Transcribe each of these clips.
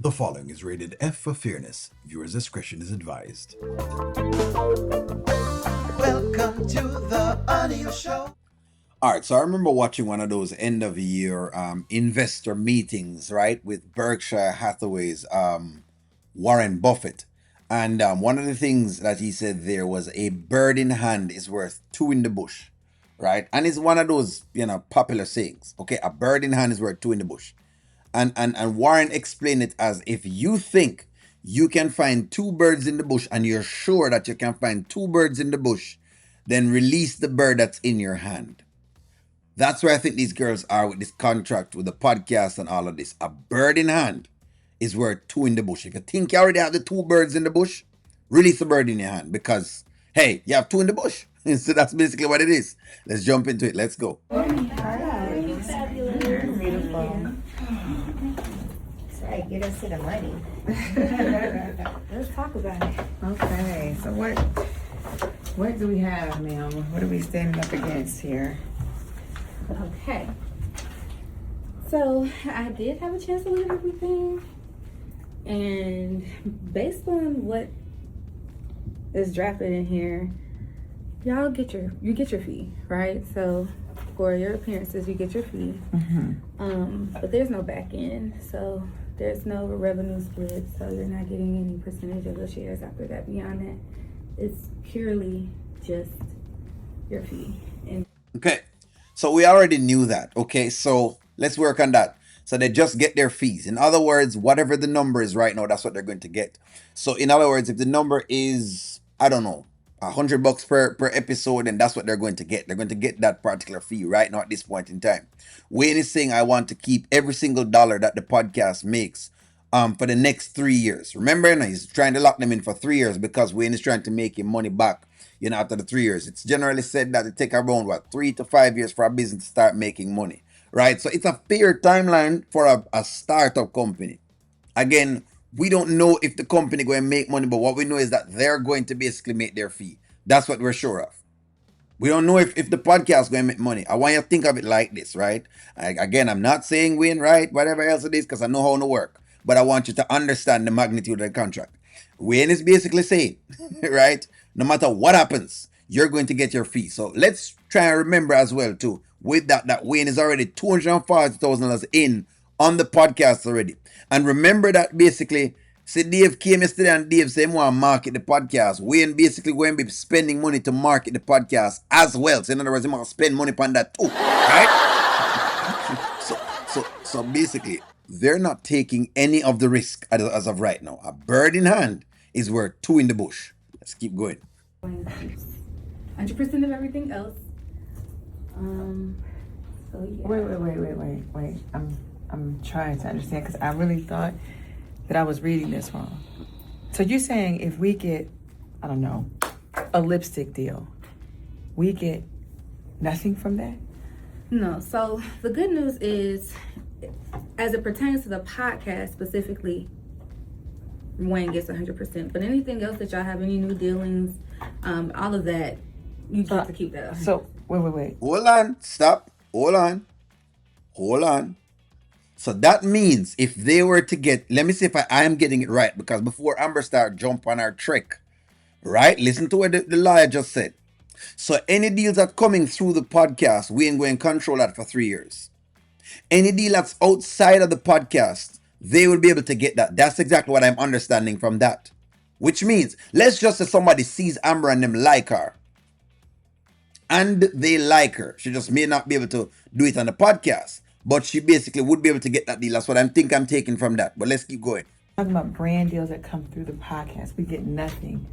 The following is rated F for fairness. Viewers' discretion is advised. Welcome to the audio show. All right, so I remember watching one of those end of year investor meetings, right, with Berkshire Hathaway's Warren Buffett. And one of the things that he said there was a bird in hand is worth two in the bush, right? And it's one of those, popular sayings. Okay, a bird in hand is worth two in the bush. And Warren explained it as if you think you can find two birds in the bush and you're sure that you can find two birds in the bush, then release the bird that's in your hand. That's where I think these girls are with this contract, with the podcast and all of this. A bird in hand is worth two in the bush. If you think you already have the two birds in the bush, release the bird in your hand because, hey, you have two in the bush. So that's basically what it is. Let's jump into it. Let's go. Beautiful. That's right. Get us to the money. Let's talk about it. Okay. So what do we have, ma'am? What are we standing up against here? Okay. So I did have a chance to look at everything, and based on what is drafted in here, y'all get your fee, right? So for your appearances, you get your fee. But there's no back end, so there's no revenue split, so you're not getting any percentage of the shares after that. Beyond that, it's purely just your fee. And Okay. So we already knew that. Okay. So let's work on that. So they just get their fees. In other words, whatever the number is right now, that's what they're going to get. So in other words, if the number is, I don't know, $100 per episode, then that's what they're going to get. They're going to get that particular fee right now at this point in time. Wayne is saying, I want to keep every single dollar that the podcast makes for the next 3 years. Remember, he's trying to lock them in for 3 years because Wayne is trying to make him money back, after the 3 years. It's generally said that it take around 3 to 5 years for a business to start making money, right? So it's a fair timeline for a startup company. Again, we don't know if the company going to make money, but what we know is that they're going to basically make their fee. That's what we're sure of. We don't know if the podcast is going to make money. I want you to think of it like this, right? Again, I'm not saying win, right? Whatever else it is, because I know how to work. But I want you to understand the magnitude of the contract. Wayne is basically saying, right? No matter what happens, you're going to get your fee. So let's try and remember as well, too, with that Wayne is already $240,000 in on the podcast already. And remember that basically, see, Dave came yesterday and Dave said he want to market the podcast. Wayne basically going to be spending money to market the podcast as well. So in other words, he must spend money on that too, right? so basically, they're not taking any of the risk as of right now. A bird in hand is worth two in the bush. Let's keep going. 100% of everything else. So yeah. Wait. I'm trying to understand because I really thought that I was reading this wrong. So you're saying if we get, I don't know, a lipstick deal, we get nothing from that? No. So the good news is, as it pertains to the podcast specifically, Wayne gets 100%. But anything else that y'all have, any new dealings, all of that, you get to keep that. So wait. Hold on. Stop. Hold on. So that means if they were to get, let me see if I am getting it right, because before Amber start jump on our trick, right? Listen to what the lawyer just said. So any deals that coming through the podcast, we ain't going to control that for 3 years. Any deal that's outside of the podcast, they will be able to get that. That's exactly what I'm understanding from that. Which means, let's just say somebody sees Amber and them like her. And they like her. She just may not be able to do it on the podcast. But she basically would be able to get that deal. That's what I'm taking from that. But let's keep going. Talking about brand deals that come through the podcast, we get nothing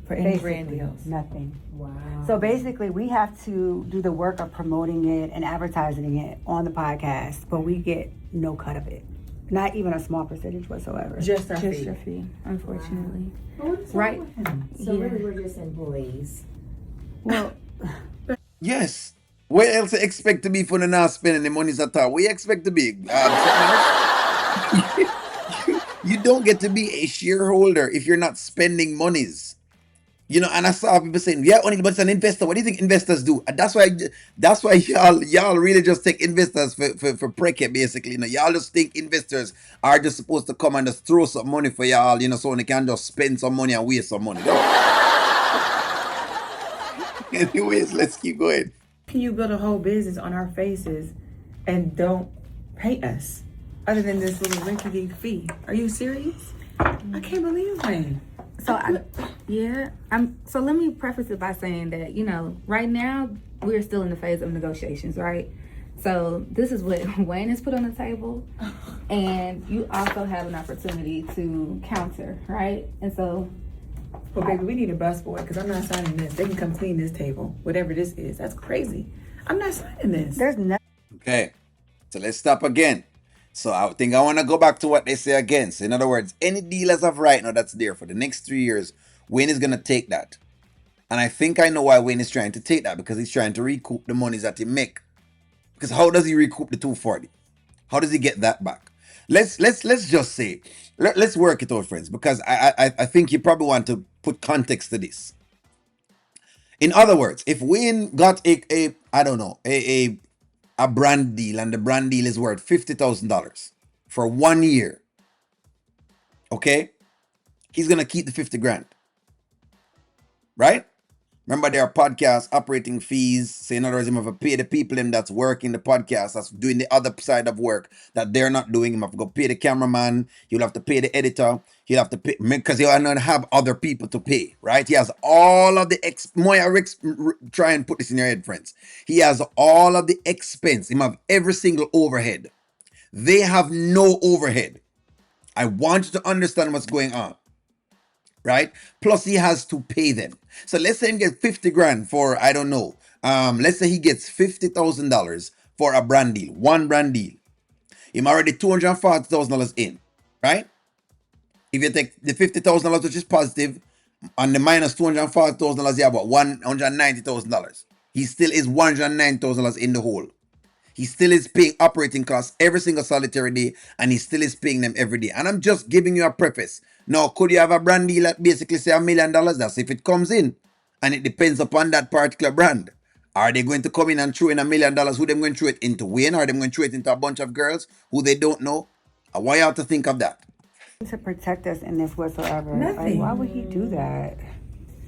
for any brand deals. Nothing. Wow. So basically, we have to do the work of promoting it and advertising it on the podcast, but we get no cut of it. Not even a small percentage whatsoever. Just our Just fee. your fee, unfortunately. Wow. Right? So Yeah. really, we're just employees. Well, Yes. Where else you expect to be for the not spending the monies at all? Where you expect to be? You don't get to be a shareholder if you're not spending monies. And I saw people saying, "Yeah, only but it's an investor. What do you think investors do?" And that's why y'all really just take investors for precate, basically. Y'all just think investors are just supposed to come and just throw some money for y'all, so they can just spend some money and waste some money. No. Anyways, let's keep going. Can you build a whole business on our faces and don't pay us other than this little rinky-dink fee? Are you serious? I can't believe Wayne. So let me preface it by saying that, right now we're still in the phase of negotiations, right? So this is what Wayne has put on the table, and you also have an opportunity to counter, right? And so, Well, baby, we need a busboy because I'm not signing this. They can come clean this table, whatever this is. That's crazy. I'm not signing this. There's no. Okay, so let's stop again. So I think I want to go back to what they say again. So in other words, any deal as of right now that's there for the next 3 years, Wayne is gonna take that. And I think I know why Wayne is trying to take that, because he's trying to recoup the monies that he make. Because how does he recoup the 240? How does he get that back? Let's just say, let's work it out, friends, because I think you probably want to put context to this. In other words, if Wayne got a I don't know a brand deal, and the brand deal is worth $50,000 for 1 year, okay, he's gonna keep the 50 grand, right? Remember, there are podcast operating fees. So in other words, you have to pay the people in that's working the podcast, that's doing the other side of work that they're not doing. You have to go pay the cameraman. You'll have to pay the editor. You'll have to pay, because you are not have other people to pay, right? He has all of the try and put this in your head, friends. He has all of the expense. He have every single overhead. They have no overhead. I want you to understand what's going on, right? Plus he has to pay them. So let's say he gets 50 grand for, I don't know. Let's say he gets $50,000 for a brand deal, one brand deal. He's already $240,000 in, right? If you take the $50,000, which is positive, and the minus $240,000, you have about $190,000. He still is $109,000 in the hole. He still is paying operating costs every single solitary day, and he still is paying them every day. And I'm just giving you a preface. Now, could you have a brand deal that basically say $1 million? That's if it comes in. And it depends upon that particular brand. Are they going to come in and throw in $1 million? Who them going to throw it into? Wayne? Or are they going to throw it into a bunch of girls who they don't know? I want you all to think of that. To protect us in this whatsoever. Nothing. Like, why would he do that?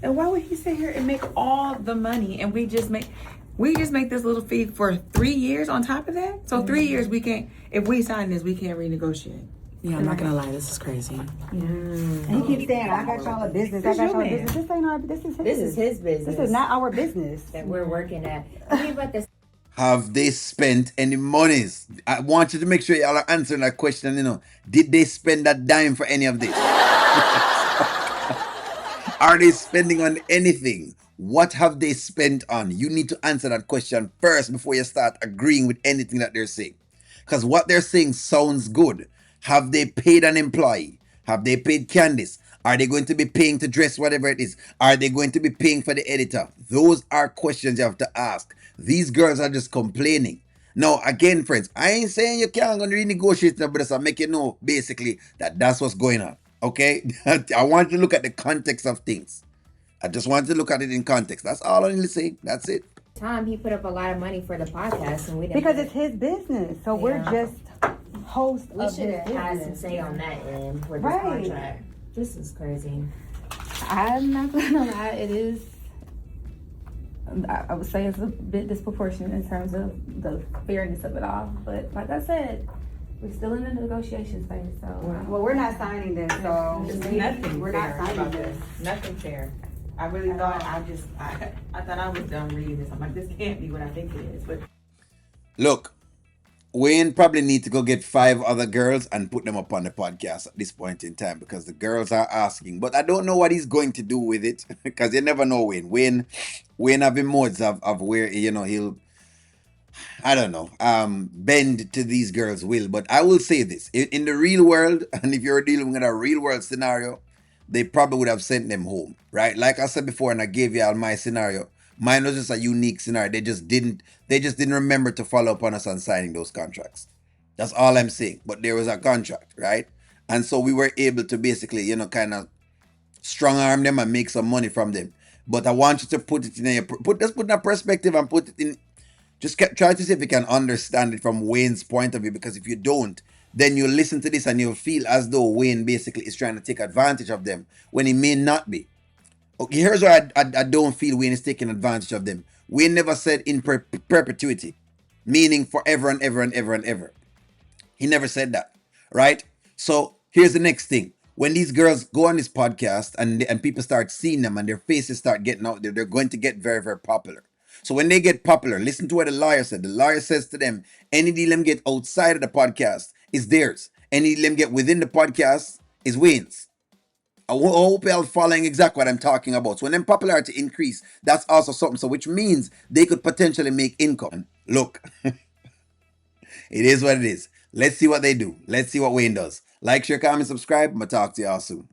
And why would he sit here and make all the money and we just make this little fee for 3 years on top of that? So 3 years we can't, if we sign this, we can't renegotiate. Yeah, I'm not gonna lie, this is crazy. And he keeps saying, I got y'all a business. I got y'all a business. This ain't our, this is his. This is his business. This is not our business. that we're working at. I mean, but this Have they spent any monies? I want you to make sure y'all are answering that question, Did they spend a dime for any of this? Are they spending on anything? What have they spent on? You need to answer that question first before you start agreeing with anything that they're saying. Because what they're saying sounds good. Have they paid an employee? Have they paid Candice? Are they going to be paying to dress whatever it is? Are they going to be paying for the editor? Those are questions you have to ask. These girls are just complaining. Now, again, friends, I ain't saying you can't go renegotiate, but just make you know, basically, that that's what's going on. Okay? I want you to look at the context of things. I just want you to look at it in context. That's all I'm saying. That's it. time he put up a lot of money for the podcast, and we didn't. Because it's his business. So we're just hosts We of should his have had some business. say on that end for this Right. contract. This is crazy. I'm not gonna lie, it is. I would say it's a bit disproportionate in terms of the fairness of it all. But like I said, we're still in the negotiation phase. So Well, we're not signing this, so There's nothing we're fair not signing about this. Nothing fair. I really thought I thought I was done reading this. I'm like, this can't be what I think it is. But Look, Wayne probably need to go get 5 other girls and put them up on the podcast at this point in time, because the girls are asking. But I don't know what he's going to do with it, because you never know Wayne. Wayne having modes of where he'll, I don't know, bend to these girls' will. But I will say this: in the real world, and if you're dealing with a real world scenario, they probably would have sent them home, right? Like I said before, and I gave you all my scenario. Mine was just a unique scenario. They just didn't remember to follow up on us on signing those contracts. That's all I'm saying. But there was a contract, right? And so we were able to basically, kind of strong arm them and make some money from them. But I want you to put it in a just put in a perspective and put it in. Just try to see if you can understand it from Wayne's point of view. Because if you don't, then you listen to this and you'll feel as though Wayne basically is trying to take advantage of them when he may not be. Okay, here's why I don't feel Wayne is taking advantage of them. Wayne never said in perpetuity, meaning forever and ever and ever and ever. He never said that, right? So here's the next thing. When these girls go on this podcast and people start seeing them and their faces start getting out there, they're going to get very, very popular. So when they get popular, listen to what the lawyer said. The lawyer says to them, any deal them get outside of the podcast is theirs. Any deal them get within the podcast is Wayne's. I hope you're following exactly what I'm talking about. So when them popularity increase, that's also something. So which means they could potentially make income. Look, it is what it is. Let's see what they do. Let's see what Wayne does. Like, share, comment, subscribe. I'm going to talk to y'all soon.